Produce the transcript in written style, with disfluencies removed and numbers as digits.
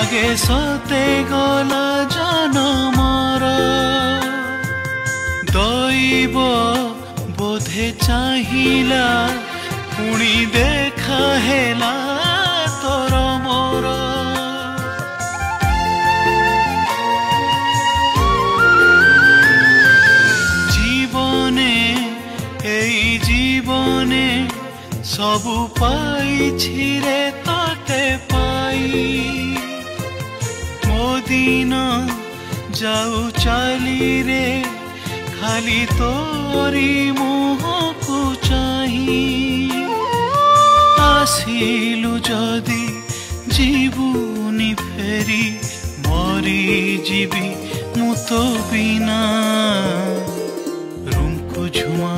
लगे सते गला जनमर दैव बोधे चाहिला पुणी देखा हेला तोर मोर जीवने एई जीवने सबु पाइछि रे ताते पाई मो दिन जाऊ चली रे खाली तोरी मुह को चाही आसिलु जदि जीवुनी फेरी मरी जीवी मु तो बिना रूम को झुमा